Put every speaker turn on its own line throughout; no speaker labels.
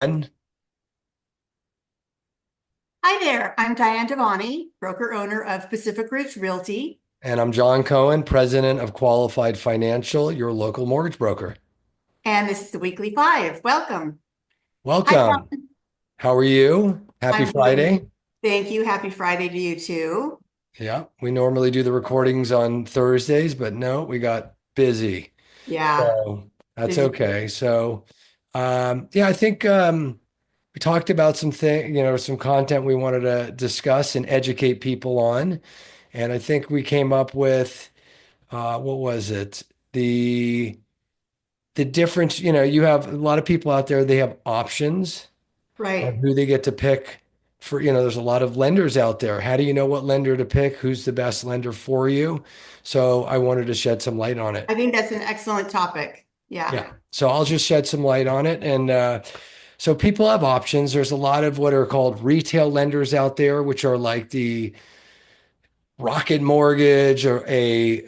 And
Hi there, I'm Diane Devani, broker owner of Pacific Ridge Realty,
I'm John Cohen, president of Qualified Financial, your local mortgage broker.
and this is the Weekly Five. Welcome. Hi,
Welcome.
John.
How are you? Happy
I'm doing,
Friday.
thank you. Happy Friday to you too.
Yeah, we normally do the recordings on Thursdays, but no, we got busy.
Yeah,
So that's
busy.
okay. Yeah, I think we talked about some content we wanted to discuss and educate people on. And I think we came up with, what was it? The the difference, you have a lot of people out there, they have options of
Right.
who they get to pick for, there's a lot of lenders out there. How do you know what lender to pick? Who's the best lender for you? So I wanted to shed some light on it.
I think that's an excellent topic. Yeah.
Yeah. So I'll just shed some light on it. And so people have options. There's a lot of what are called retail lenders out there, which are like the Rocket Mortgage or a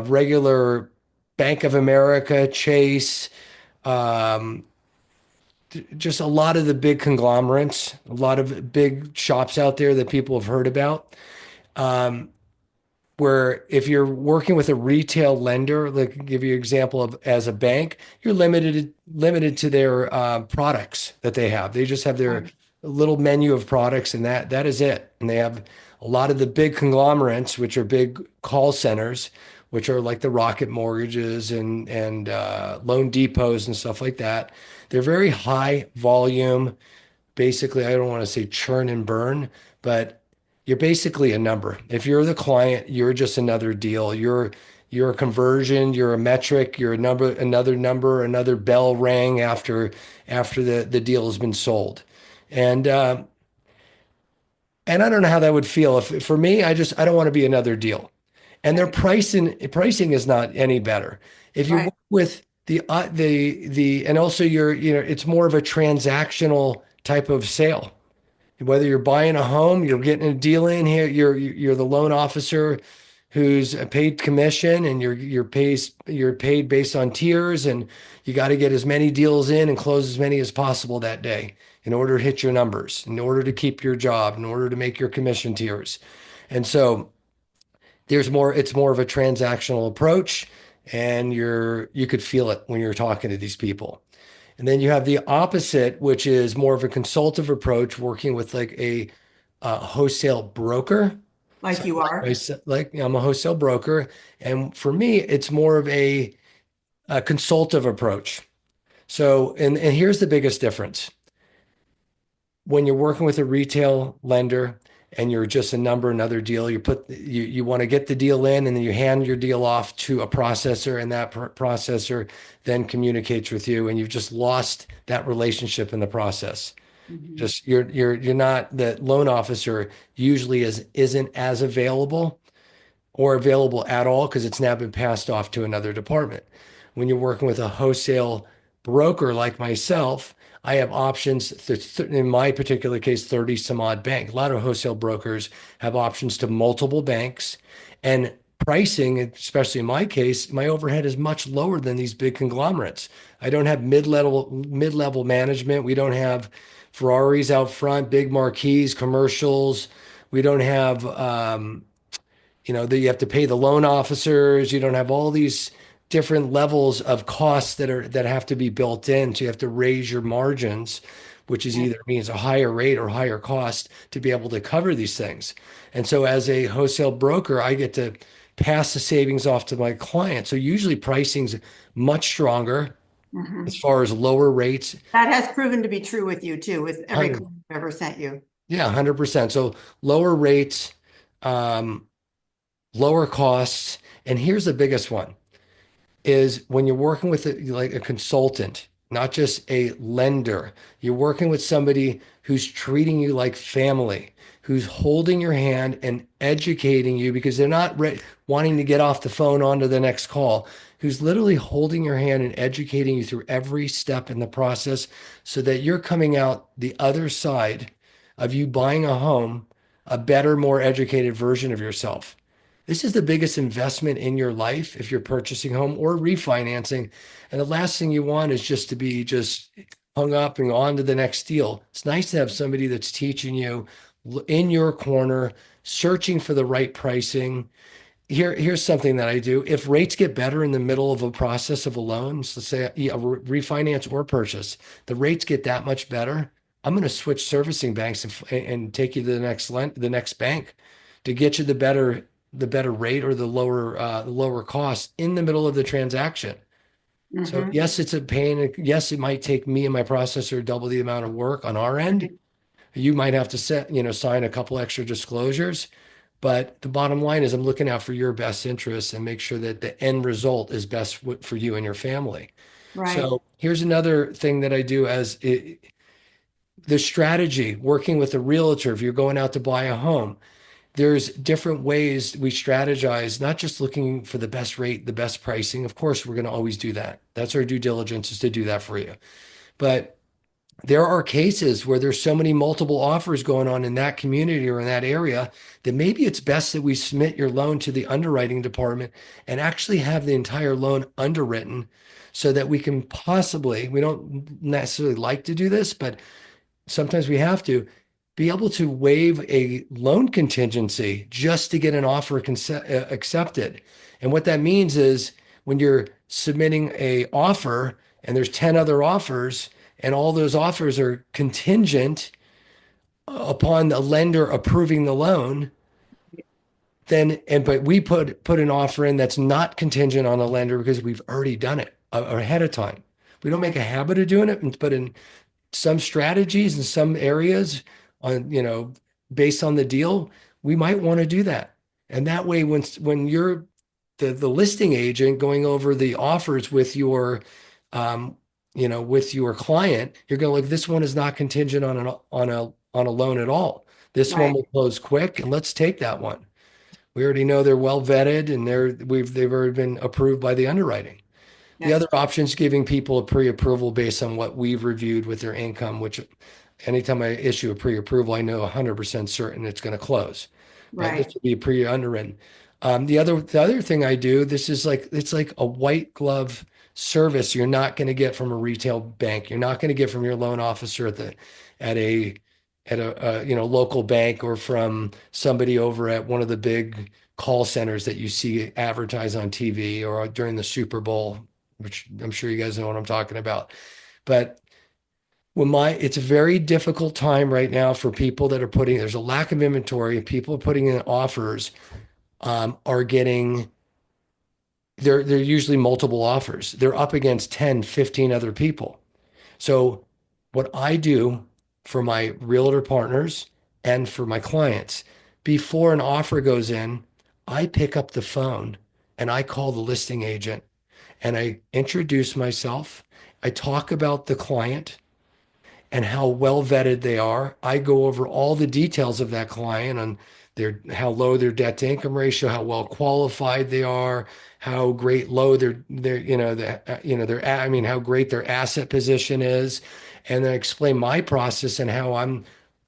regular Bank of America, Chase, um, just a lot of the big conglomerates, a lot of big shops out there that people have heard about. Um, where if you're working with a retail lender, like give you an example of as a bank, you're limited to their products that they have. They just have their
Right.
little menu of products, and that is it. And they have a lot of the big conglomerates, which are big call centers, which are like the Rocket Mortgages and Loan Depots and stuff like that. They're very high volume. Basically, I don't want to say churn and burn, but you're basically a number. If you're the client, you're just another deal. You're a conversion, you're a metric, you're a number, another bell rang after the deal has been sold. And and I don't know how that would feel. If for me, I don't want to be another deal. And their
Right.
pricing is not any better. If you
Right.
work with the and also it's more of a transactional type of sale. Whether you're buying a home, you're getting a deal in here, you're the loan officer who's a paid commission, and you're paid based on tiers, and you got to get as many deals in and close as many as possible that day in order to hit your numbers, in order to keep your job, in order to make your commission tiers. And so it's more of a transactional approach, and you could feel it when you're talking to these people. And then you have the opposite, which is more of a consultative approach, working with like a wholesale broker. So
Like you are.
I'm a wholesale broker, and for me, it's more of a consultative approach. So, and here's the biggest difference: when you're working with a retail lender and you're just a number, another deal, you want to get the deal in, and then you hand your deal off to a processor, and that processor then communicates with you, and you've just lost that relationship in the process.
Mhm.
Just you're not the loan officer usually isn't as available or available at all because it's now been passed off to another department. When you're working with a wholesale broker like myself, I have options. In my particular case, 30 some odd bank. A lot of wholesale brokers have options to multiple banks, and pricing, especially in my case, my overhead is much lower than these big conglomerates. I don't have mid-level management. We don't have Ferraris out front, big marquees, commercials. We don't have that you have to pay the loan officers. You don't have all these different levels of costs that have to be built in. So you have to raise your margins, which is
Right.
either means a higher rate or higher cost to be able to cover these things. And so as a wholesale broker, I get to pass the savings off to my client. So usually pricing's much stronger as
Mhm.
far as lower rates.
That has proven to be true with you too, with every
100,
client I've ever sent you.
yeah, 100%. So lower rates, um, lower costs. And here's the biggest one is when you're working with like a consultant, not just a lender, you're working with somebody who's treating you like family, who's holding your hand and educating you because they're not wanting to get off the phone onto the next call, who's literally holding your hand and educating you through every step in the process so that you're coming out the other side of you buying a home, a better, more educated version of yourself. This is the biggest investment in your life if you're purchasing home or refinancing. And the last thing you want is just to be just hung up and on to the next deal. It's nice to have somebody that's teaching you in your corner, searching for the right pricing. Here's something that I do. If rates get better in the middle of a process of a loan, so say a refinance or purchase, the rates get that much better. I'm going to switch servicing banks and take you to the next bank to get you the better rate or the lower cost in the middle of the transaction. So
Mhm.
yes, it's a pain. Yes, it might take me and my processor double the amount of work on our end. You might have to sign a couple extra disclosures, but the bottom line is I'm looking out for your best interests and make sure that the end result is best for you and your family.
Right.
So here's another thing that I do the strategy, working with a realtor. If you're going out to buy a home, there's different ways we strategize, not just looking for the best rate, the best pricing. Of course, we're going to always do that. That's our due diligence is to do that for you. But there are cases where there's so many multiple offers going on in that community or in that area that maybe it's best that we submit your loan to the underwriting department and actually have the entire loan underwritten so that we don't necessarily like to do this, but sometimes we have to be able to waive a loan contingency just to get an offer accepted. And what that means is when you're submitting a offer and there's 10 other offers and all those offers are contingent upon the lender approving the loan, but we put an offer in that's not contingent on a lender because we've already done it ahead of time. We don't make
Right.
a habit of doing it, but in some strategies in some areas based on the deal, we might want to do that. And that way, when you're the listing agent going over the offers with um, with your client, you're going to look, this one is not contingent on a loan at all. This one
Right.
will close quick, and let's take that one. We already know they're well vetted and they've already been approved by the underwriting. The
Yes.
other option is giving people a pre-approval based on what we've reviewed with their income, which anytime I issue a pre-approval, I know 100% certain it's going to close. But this
Right.
would be pre-underwritten. The other thing I do, this is like it's like a white glove service you're not going to get from a retail bank. You're not going to get from your loan officer at a local bank or from somebody over at one of the big call centers that you see advertised on TV or during the Super Bowl, which I'm sure you guys know what I'm talking about. But it's a very difficult time right now for people that are there's a lack of inventory. People are putting in offers, are getting, they're usually multiple offers. They're up against 10, 15 other people. So what I do for my realtor partners and for my clients, before an offer goes in, I pick up the phone and I call the listing agent and I introduce myself. I talk about the client and how well vetted they are. I go over all the details of that client on how low their debt to income ratio, how well qualified they are, how great low their I mean how great their asset position is, and then explain my process and how I'm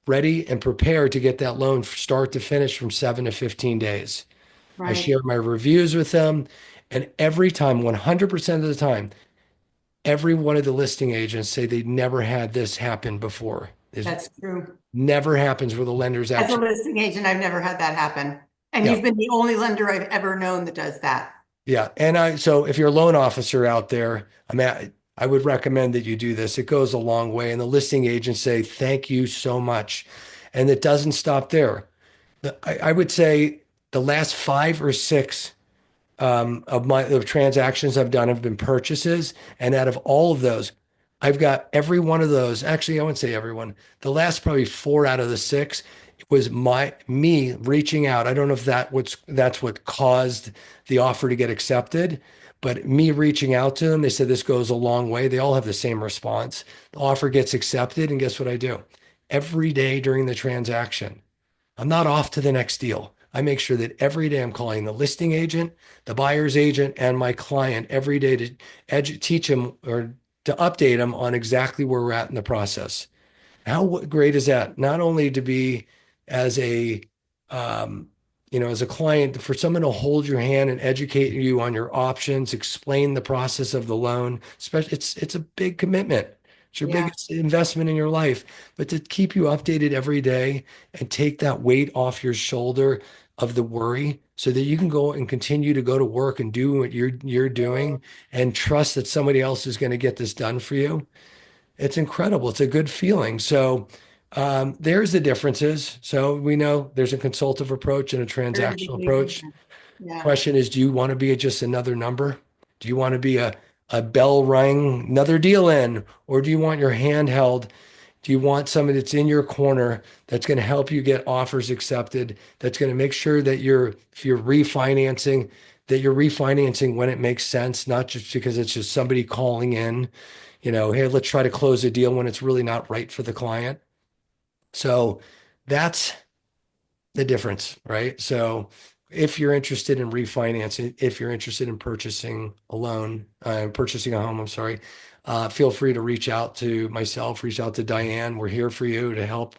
ready and prepared to get that loan start to finish from 7 to 15 days. I
Right.
share my reviews with them, and every time, 100% of the time, every one of the listing agents say they never had this happen before. It
That's true.
never happens where the lenders
As a
actually,
listing agent, I've never had that happen. And
yeah,
you've been the only lender I've ever known that does that.
yeah. So if you're a loan officer out there, I would recommend that you do this. It goes a long way. And the listing agents say, thank you so much. And it doesn't stop there. I would say the last 5 or 6 of transactions I've done have been purchases. And out of all of those, I've got every one of those. Actually, I wouldn't say everyone. The last probably 4 out of the 6 was me reaching out. I don't know if that's what caused the offer to get accepted, but me reaching out to them, they said this goes a long way. They all have the same response. The offer gets accepted, and guess what I do? Every day during the transaction, I'm not off to the next deal. I make sure that every day I'm calling the listing agent, the buyer's agent, and my client every day to teach them or to update them on exactly where we're at in the process. Great is that? Not only to be as a, um, as a client, for someone to hold your hand and educate you on your options, explain the process of the loan, especially it's a big commitment. It's your
Yeah.
biggest investment in your life. But to keep you updated every day and take that weight off your shoulder of the worry so that you can go and continue to go to work and do what you're doing and trust that somebody else is going to get this done for you. It's incredible. It's a good feeling. So there's the differences. So we know there's a consultative approach and a
There is a
transactional
big
approach.
difference. Yeah.
Question is, do you want to be just another number? Do you want to be a bell ring, another deal in, or do you want your hand held? Do you want somebody that's in your corner that's going to help you get offers accepted, that's going to make sure that if you're refinancing, that you're refinancing when it makes sense, not just because it's just somebody calling in, hey, let's try to close a deal when it's really not right for the client. So that's the difference, right? So if you're interested in refinancing, if you're interested in purchasing a loan, purchasing a home, I'm sorry, feel free to reach out to myself, reach out to Diane. We're here for you to help,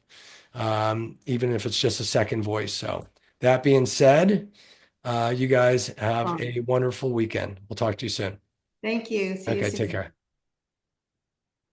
even if it's just a second voice. So that being said, you guys have
Um,
a wonderful weekend. We'll talk to you soon.
Thank you. See you
Okay, take
soon.
care.